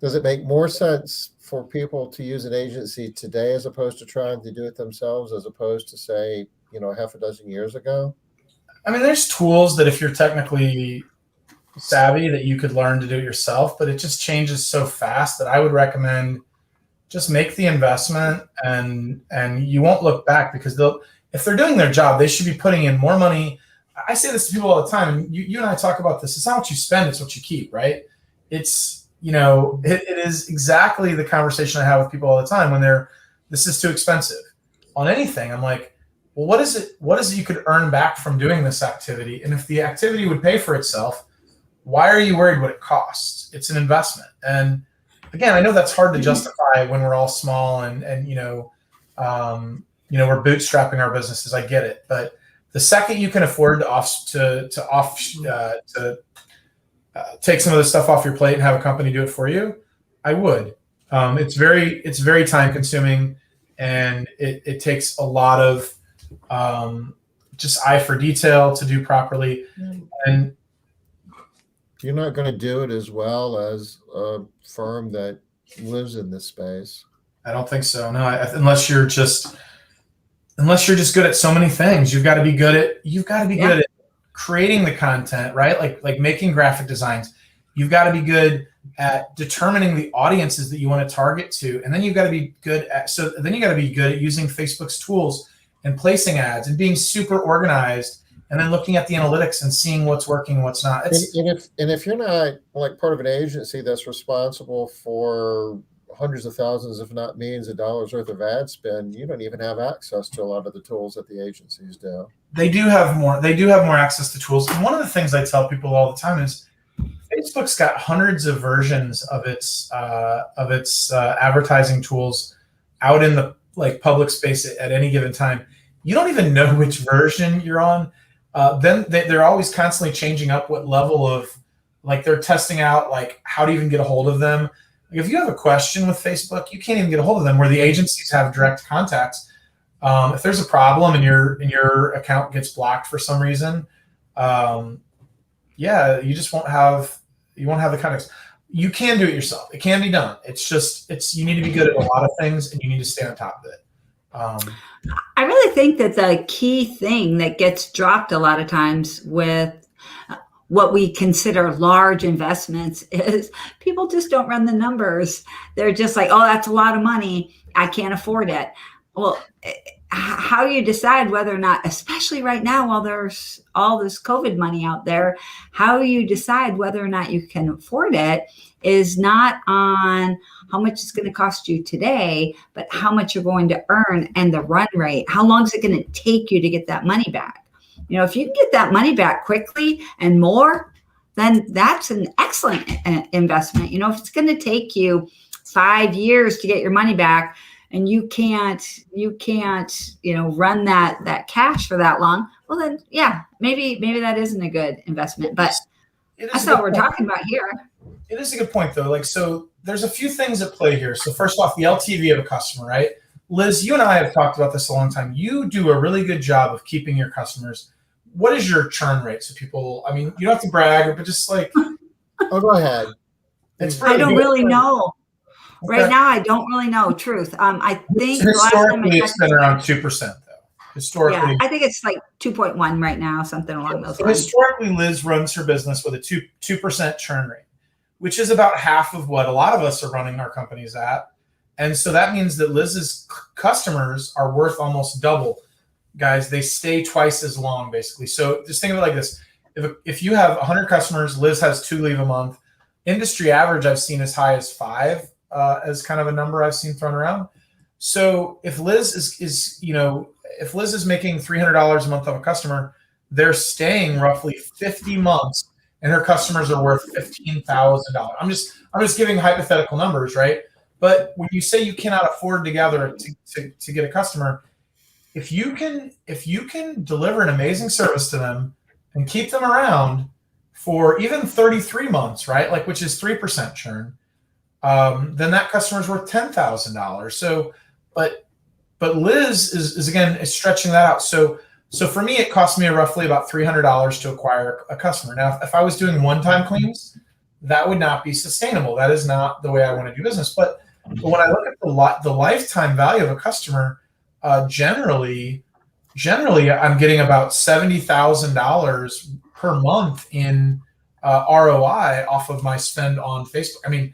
does it make more sense for people to use an agency today as opposed to trying to do it themselves, as opposed to, say, half a dozen years ago? I mean, there's tools that if you're technically savvy that you could learn to do it yourself, but it just changes so fast that I would recommend just make the investment and you won't look back, because if they're doing their job, they should be putting in more money. I say this to people all the time, and you and I talk about this. It's not what you spend, it's what you keep, right? It's, it is exactly the conversation I have with people all the time when this is too expensive on anything. I'm like, well, what is it you could earn back from doing this activity? And if the activity would pay for itself, why are you worried what it costs? It's an investment. And again, I know that's hard to justify when we're all small and we're bootstrapping our businesses. I get it. But the second you can afford to take some of this stuff off your plate and have a company do it for you, I would. It's very time consuming, and it takes a lot of just eye for detail to do properly. And you're not going to do it as well as a firm that lives in this space. I don't think so. No, unless you're just good at so many things. You've got to be good at creating the content, right? Like making graphic designs. You've got to be good at determining the audiences that you want to target to, and then you've got to be good at using Facebook's tools and placing ads and being super organized, and then looking at the analytics and seeing what's working and what's not. And if you're not like part of an agency that's responsible for hundreds of thousands, if not millions of dollars worth of ad spend, you don't even have access to a lot of the tools that the agencies do. They do have more access to tools. And one of the things I tell people all the time is Facebook's got hundreds of versions of its advertising tools out in the like public space at any given time, you don't even know which version you're on. Then they're always constantly changing up what level of, like, they're testing out like how to even get a hold of them. Like, if you have a question with Facebook, you can't even get a hold of them, where the agencies have direct contacts. If there's a problem and your account gets blocked for some reason, you just won't have the context. You can do it yourself. It can be done. You need to be good at a lot of things, and you need to stay on top of it. I really think that the key thing that gets dropped a lot of times with what we consider large investments is people just don't run the numbers. They're just like, oh, that's a lot of money, I can't afford it. Well, how you decide whether or not, especially right now while there's all this COVID money out there, how you decide whether or not you can afford it is not on how much it's going to cost you today, but how much you're going to earn and the run rate. How long is it going to take you to get that money back? You know, if you can get that money back quickly and more, then that's an excellent investment. You know, if it's going to take you 5 years to get your money back, and you can't, run that cash for that long, well then, yeah, maybe that isn't a good investment. But that's not what we're talking about here. It is a good point, though. Like, so there's a few things at play here. So first off, the LTV of a customer, right? Liz, you and I have talked about this a long time. You do a really good job of keeping your customers. What is your churn rate? So people, I mean, you don't have to brag, but just like, Oh, go ahead. I don't really know. Okay. Right now, I don't really know. Truth. I think historically it's been around 2%, though. Historically, yeah, I think it's like 2.1 right now, something along those lines. Historically, Liz runs her business with a 2% churn rate, which is about half of what a lot of us are running our companies at. And so that means that Liz's customers are worth almost double. Guys, they stay twice as long, basically. So just think of it like this. If you have 100 customers, Liz has 2 leave a month. Industry average I've seen as high as 5 as kind of a number I've seen thrown around. So if Liz if Liz is making $300 a month of a customer, they're staying roughly 50 months, and her customers are worth $15,000. I'm just giving hypothetical numbers, right? But when you say you cannot afford to get a customer, if you can deliver an amazing service to them and keep them around for even 33 months, right? Like, which is 3% churn, then that customer is worth $10,000. So, but Liz is stretching that out. So for me, it cost me roughly about $300 to acquire a customer. Now, if I was doing one-time cleans, that would not be sustainable. That is not the way I want to do business. But when I look at the lifetime value of a customer, generally, I'm getting about $70,000 per month in ROI off of my spend on Facebook. I mean,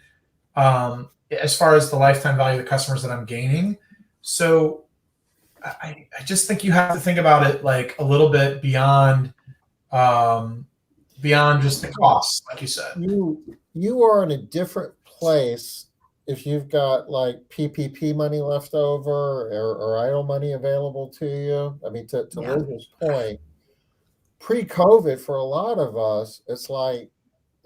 as far as the lifetime value of the customers that I'm gaining. So I just think you have to think about it like a little bit beyond just the cost, like you said. You are in a different place if you've got like PPP money left over or idle money available to you. I mean, to Liz's point, pre-COVID for a lot of us, it's like,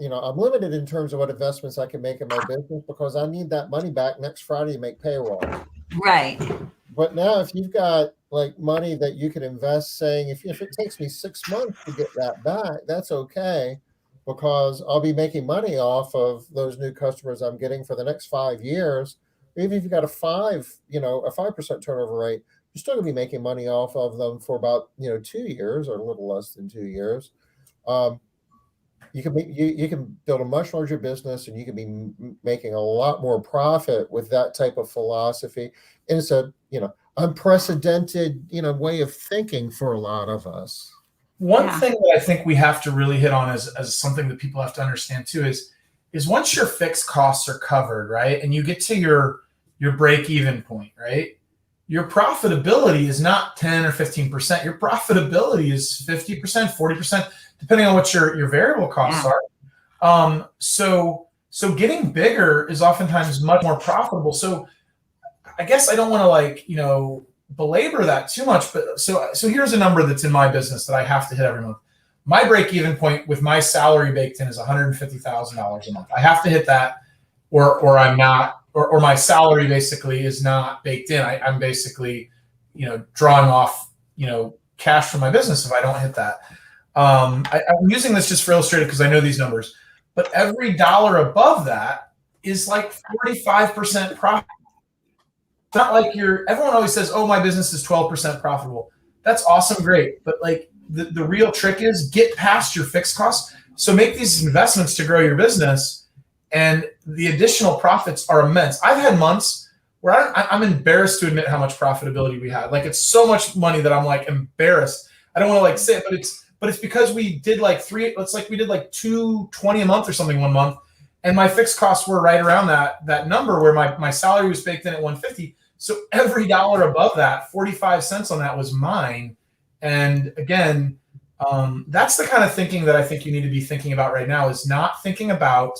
I'm limited in terms of what investments I can make in my business because I need that money back next Friday to make payroll. Right. But now if you've got like money that you can invest, saying if it takes me 6 months to get that back, that's okay, because I'll be making money off of those new customers I'm getting for the next 5 years. Even if you've got a 5% turnover rate, you're still gonna be making money off of them for about 2 years or a little less than 2 years. You can build a much larger business, and you can be making a lot more profit with that type of philosophy. And it's a unprecedented way of thinking for a lot of us. One thing that I think we have to really hit on as something that people have to understand too is once your fixed costs are covered, right, and you get to your break-even point, right, your profitability is not 10 or 15%. Your profitability is 50%, 40%, depending on what your variable costs are. So getting bigger is oftentimes much more profitable. So I guess I don't want to belabor that too much, but so here's a number that's in my business that I have to hit every month. My break-even point with my salary baked in is $150,000 a month. I have to hit that, or I'm not or my salary basically is not baked in. I'm basically, drawing off, cash from my business if I don't hit that. I'm using this just for illustrative because I know these numbers, but every dollar above that is like 45% profit. It's not like everyone always says, oh, my business is 12% profitable. That's awesome. Great. But like the real trick is get past your fixed costs. So make these investments to grow your business, and the additional profits are immense. I've had months where I'm embarrassed to admit how much profitability we had. Like, it's so much money that I'm like embarrassed. I don't want to like say it, but it's because we did like we did like $220 a month or something one month. And my fixed costs were right around that number where my salary was baked in at 150. So every dollar above that, 45 cents on that was mine. And again, that's the kind of thinking that I think you need to be thinking about right now, is not thinking about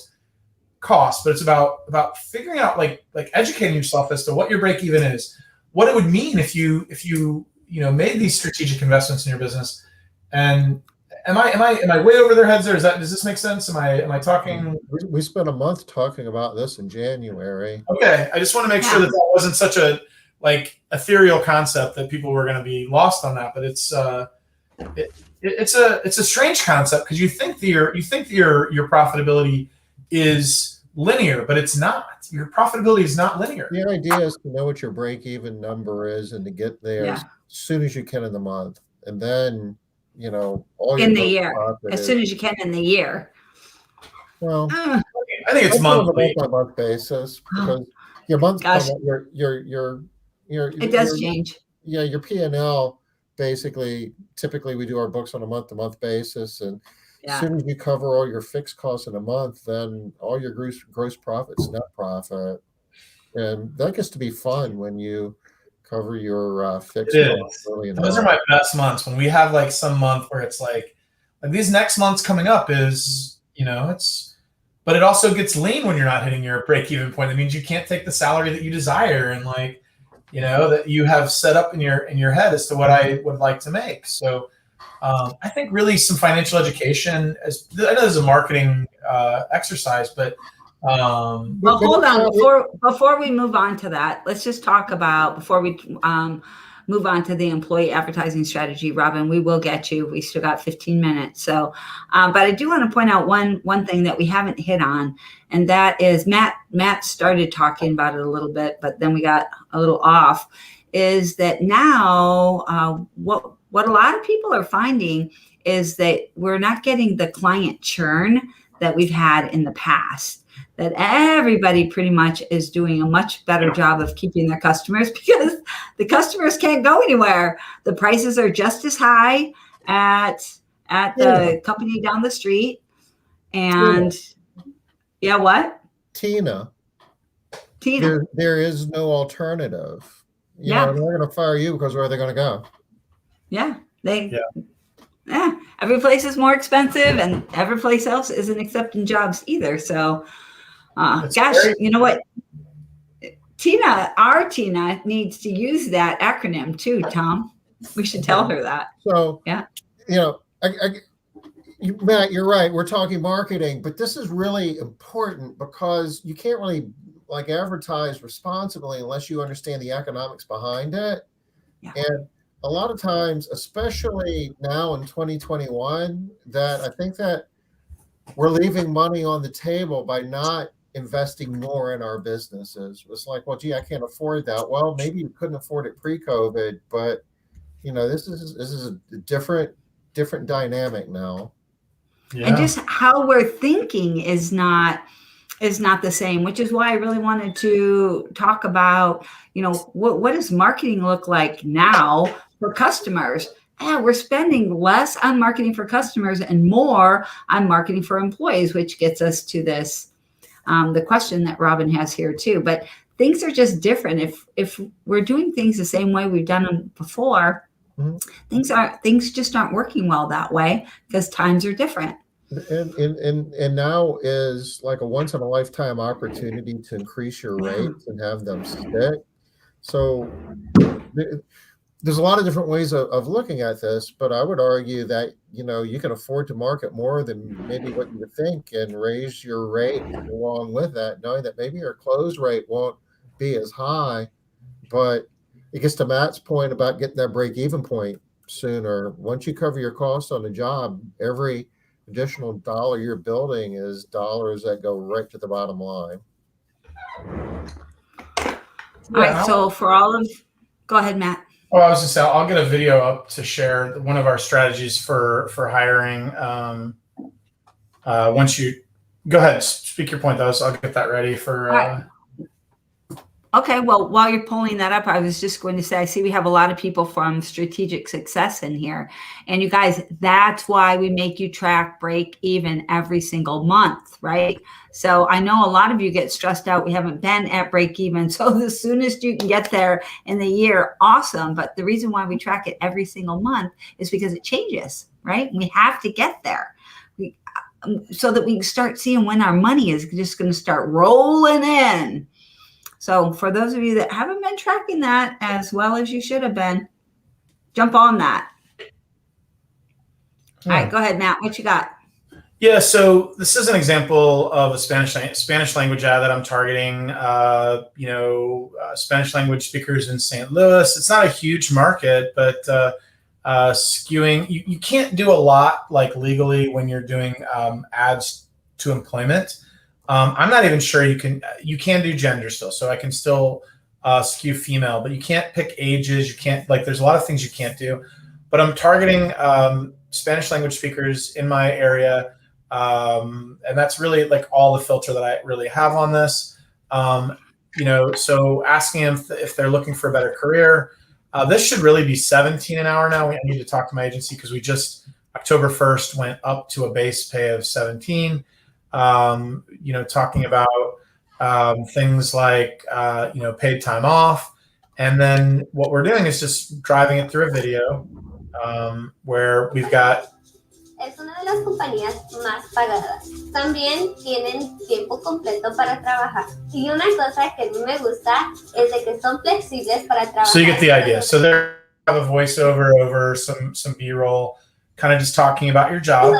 cost, but it's about figuring out like educating yourself as to what your break even is, what it would mean if you made these strategic investments in your business. And am I way over their heads there? Does this make sense? Am I talking? We spent a month talking about this in January. Okay, I just want to make sure that wasn't such a like ethereal concept that people were going to be lost on that. But it's a strange concept, because you think your profitability is linear, but it's not. Your profitability is not linear. The idea is to know what your break-even number is and to get there as soon as you can in the month, and then all in the year, as soon as you can in the year. Well, I think it's monthly, on a month basis, because your month, it does change. Yeah, your P&L basically. Typically, we do our books on a month-to-month basis, and as soon as you cover all your fixed costs in a month, then all your gross profit's net profit, and that gets to be fun when you cover your fixed costs. Those are my best months, when we have like some month where it's like these next months coming up is, but it also gets lean when you're not hitting your break-even point. That means you can't take the salary that you desire and that you have set up in your head as to what I would like to make. So I think really some financial education, I know this is a marketing exercise, but well, hold on. Before we move on to that, let's just talk about, before we move on to the employee advertising strategy, Robin, we will get you. We still got 15 minutes. So, but I do want to point out one thing that we haven't hit on, and that is Matt started talking about it a little bit, but then we got a little off, is that now what a lot of people are finding is that we're not getting the client churn that we've had in the past. That everybody pretty much is doing a much better job of keeping their customers, because the customers can't go anywhere. The prices are just as high at the company down the street. And what? Tina. There is no alternative. They're going to fire you because where are they going to go? Every place is more expensive, and every place else isn't accepting jobs either. So, you know what? Our Tina needs to use that acronym too, Tom. We should tell her that. So, Matt, you're right. We're talking marketing, but this is really important, because you can't really advertise responsibly unless you understand the economics behind it. Yeah. And a lot of times, especially now in 2021, that I think that we're leaving money on the table by not investing more in our businesses. It's like, well, gee, I can't afford that. Well, maybe you couldn't afford it pre-COVID, but this is a different dynamic now. Yeah. And just how we're thinking is not the same, which is why I really wanted to talk about, what does marketing look like now for customers? We're spending less on marketing for customers and more on marketing for employees, which gets us to this, the question that Robin has here too. But things are just different. If we're doing things the same way we've done them before, things just aren't working well that way, because times are different. And now is like a once in a lifetime opportunity to increase your rates and have them stick. So there's a lot of different ways of looking at this, but I would argue that, you can afford to market more than maybe what you would think and raise your rate along with that, knowing that maybe your close rate won't be as high. But it gets to Matt's point about getting that break even point sooner. Once you cover your cost on the job, every additional dollar you're building is dollars that go right to the bottom line. All right. So go ahead, Matt. Oh, I was just saying, I'll get a video up to share one of our strategies for hiring. Once you go ahead, speak your point, though. So I'll get that ready for. Okay, well, while you're pulling that up, I was just going to say, I see we have a lot of people from Strategic Success in here. And you guys, that's why we make you track break even every single month, right? So I know a lot of you get stressed out. We haven't been at break even. So the soonest you can get there in the year, awesome. But the reason why we track it every single month is because it changes, right? We have to get there. So that we can start seeing when our money is just going to start rolling in. So for those of you that haven't been tracking that as well as you should have been, jump on that. All right, go ahead, Matt. What you got? Yeah, so this is an example of a Spanish language ad that I'm targeting. Spanish language speakers in St. Louis. It's not a huge market, but skewing. You can't do a lot like legally when you're doing ads to employment. I'm not even sure you can do gender still, so I can still skew female, but you can't pick ages. You can't, there's a lot of things you can't do, but I'm targeting Spanish language speakers in my area. And that's really all the filter that I really have on this. So asking them if they're looking for a better career. This should really be 17 an hour now. I need to talk to my agency because we just October 1st went up to a base pay of 17. Talking about things like, paid time off. And then what we're doing is just driving it through a video where we've got. Es una de las compañías más pagadas. También tienen tiempo completo para trabajar. Y una cosa que a mí me gusta es de que son flexibles para trabajar. So you get the idea. So there have a voiceover over some B-roll, kind of just talking about your job.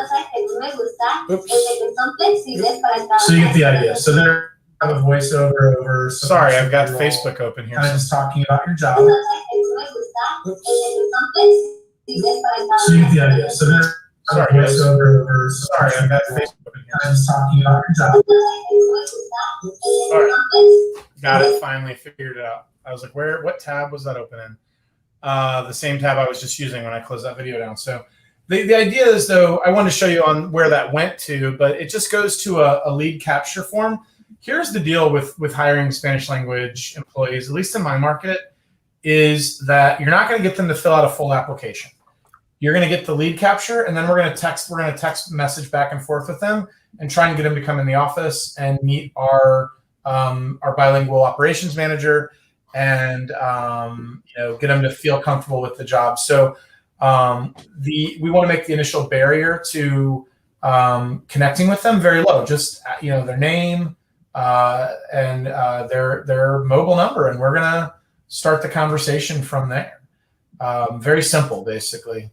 Oops. So you get the idea. So there have a voiceover over. Sorry, I've got Facebook open here. Kind of just talking about your job. Oops. So you get the idea. So there. Sorry, voiceover over. Sorry, I've got Facebook open here. Kind of just talking about your job. Sorry. Got it. Finally figured it out. I was like, what tab was that open in? The same tab I was just using when I closed that video down. So the idea is, though, I wanted to show you on where that went to, but it just goes to a lead capture form. Here's the deal with hiring Spanish language employees, at least in my market, is that you're not going to get them to fill out a full application. You're going to get the lead capture, and then we're going to text message back and forth with them and try and get them to come in the office and meet our bilingual operations manager and get them to feel comfortable with the job. So we want to make the initial barrier to connecting with them very low. Just their name and their mobile number, and we're going to start the conversation from there. Very simple, basically.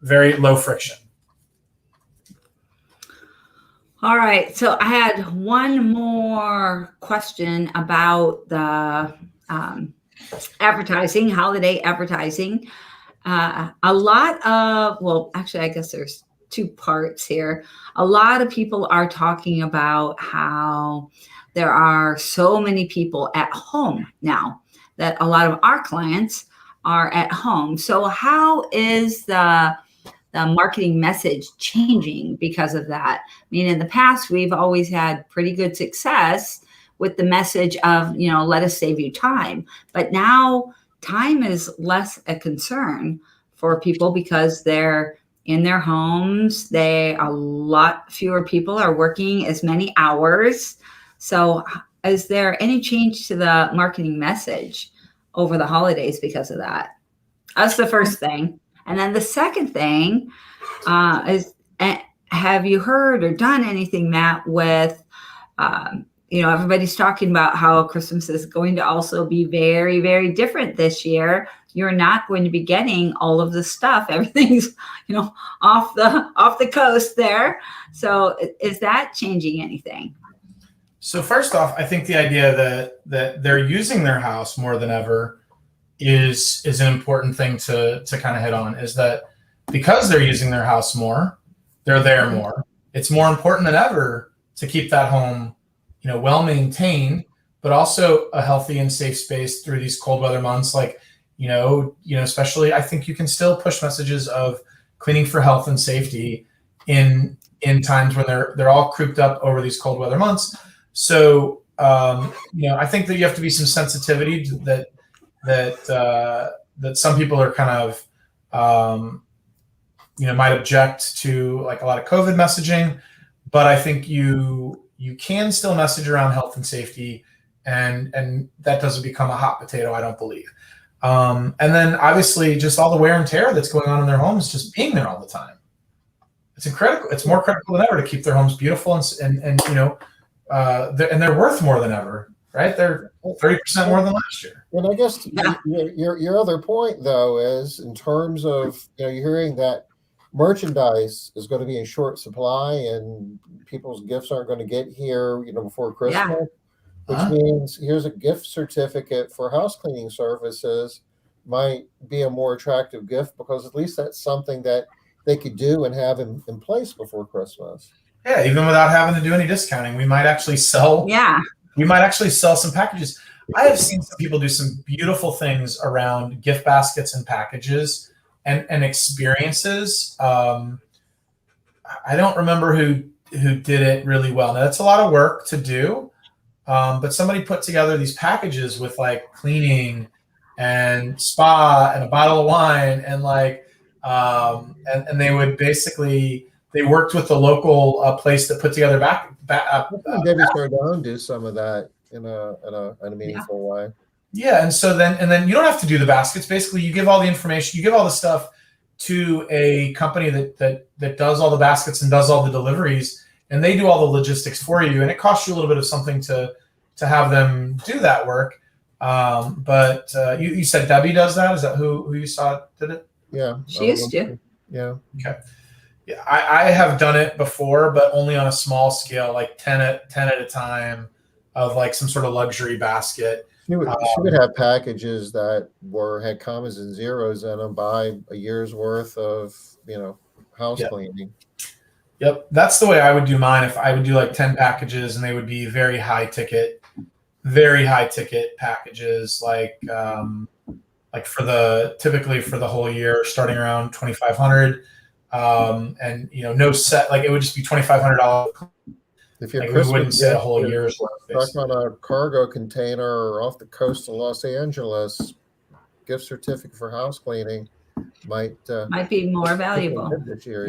Very low friction. All right. So I had one more question about the advertising, holiday advertising. A lot of, I guess there's two parts here. A lot of people are talking about how there are so many people at home now that a lot of our clients are at home. So how is the marketing message changing because of that? I mean, in the past, we've always had pretty good success with the message of, let us save you time. But now time is less a concern for people because they're in their homes. A lot fewer people are working as many hours. So is there any change to the marketing message over the holidays because of that? That's the first thing. And then the second thing is, have you heard or done anything, Matt, with everybody's talking about how Christmas is going to also be very, very different this year. You're not going to be getting all of the stuff. Everything's, off the coast there. So is that changing anything? So first off, I think the idea that they're using their house more than ever is an important thing to kind of hit on, is that because they're using their house more, they're there more. It's more important than ever to keep that home, well maintained, but also a healthy and safe space through these cold weather months. Like, especially, I think you can still push messages of cleaning for health and safety in times when they're all cooped up over these cold weather months. So, I think that you have to be some sensitivity that some people are kind of, might object to, like a lot of COVID messaging, but I think you can still message around health and safety, and that doesn't become a hot potato, I don't believe. And then obviously just all the wear and tear that's going on in their homes, just being there all the time. It's incredible. It's more critical than ever to keep their homes beautiful and they're worth more than ever, right? They're 30% more than last year. And I guess your other point, though, is in terms of, you're hearing that merchandise is going to be in short supply and people's gifts aren't going to get here, before Christmas, which means here's a gift certificate for house cleaning services might be a more attractive gift, because at least that's something that they could do and have in place before Christmas. Yeah, even without having to do any discounting, we might actually sell. Yeah. We might actually sell some packages. I have seen some people do some beautiful things around gift baskets and packages and experiences. I don't remember who did it really well. Now, that's a lot of work to do, but somebody put together these packages with like cleaning and spa and a bottle of wine and and they would basically. They worked with the local place that put together Debbie Cardone do some of that in a meaningful way. Yeah, and then you don't have to do the baskets. Basically, you give all the information, you give all the stuff to a company that does all the baskets and does all the deliveries, and they do all the logistics for you. And it costs you a little bit of something to have them do that work. But you said Debbie does that. Is that who you saw did it? Yeah, she used to. Yeah. Okay. Yeah, I have done it before, but only on a small scale, like 10 at a time, of like some sort of luxury basket. She would have packages that had commas and zeros in them, buy a year's worth of house cleaning. Yep, that's the way I would do mine. If I would do like 10 packages, and they would be very high ticket packages, typically for the whole year, starting around $2,500. And no set, like it would just be $2,500. If you're we wouldn't set a whole year's worth. Stuck on a cargo container or off the coast of Los Angeles, gift certificate for house cleaning might be more valuable this year.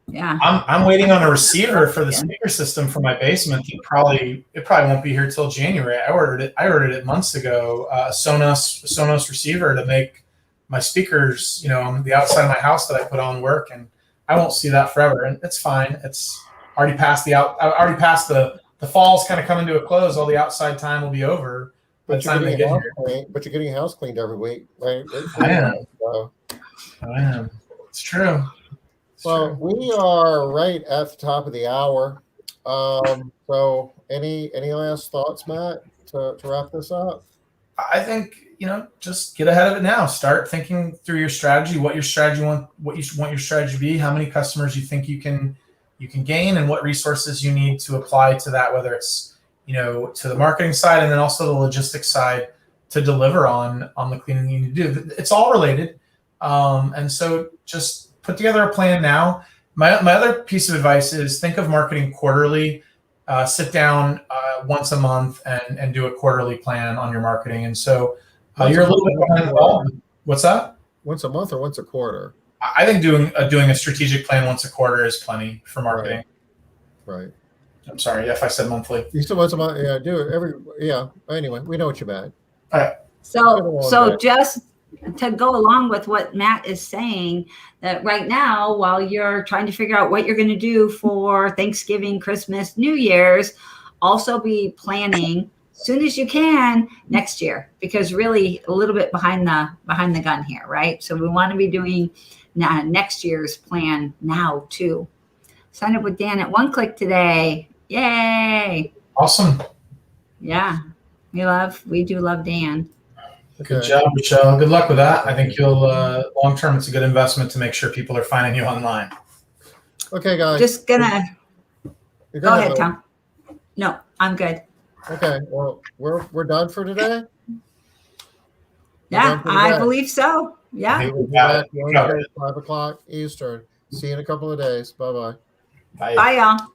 Yeah. I'm waiting on a receiver for the speaker system for my basement. It probably won't be here till January. I ordered it months ago. A Sonos receiver to make my speakers, on the outside of my house that I put on work, and I won't see that forever, and it's fine. It's already past the fall's kind of coming to a close. All the outside time will be over by the time they get here. But you're getting your house cleaned every week, right? I am. It's true. Well, we are right at the top of the hour. So any last thoughts, Matt, to wrap this up? I think, just get ahead of it now. Start thinking through your strategy, what you want your strategy to be, how many customers you think you can gain, and what resources you need to apply to that, whether it's, to the marketing side and then also the logistics side to deliver on the cleaning you need to do. It's all related. And so just put together a plan now. My other piece of advice is think of marketing quarterly. Sit down once a month and do a quarterly plan on your marketing. And so you're a little bit behind the ball. What's that? Once a month or once a quarter? I think doing a strategic plan once a quarter is plenty for marketing. Right. I'm sorry if I said monthly. You still once a month? Yeah, do it yeah. Anyway, we know what you meant. All right. So just to go along with what Matt is saying, that right now, while you're trying to figure out what you're going to do for Thanksgiving, Christmas, New Year's, also be planning as soon as you can next year, because really a little bit behind the gun here, right? So we want to be doing next year's plan now too. Sign up with Dan at one click today. Yay. Awesome. Yeah. We do love Dan. Good job, Michelle. Good luck with that. I think you'll long term it's a good investment to make sure people are finding you online. Okay, guys. Just gonna go ahead, Mike. Tom. No, I'm good. Okay, well, we're done for today. Yeah, I believe so. Yeah. We'll be back Wednesday, 5 o'clock Eastern. See you in a couple of days. Bye-bye. Bye. Bye, y'all.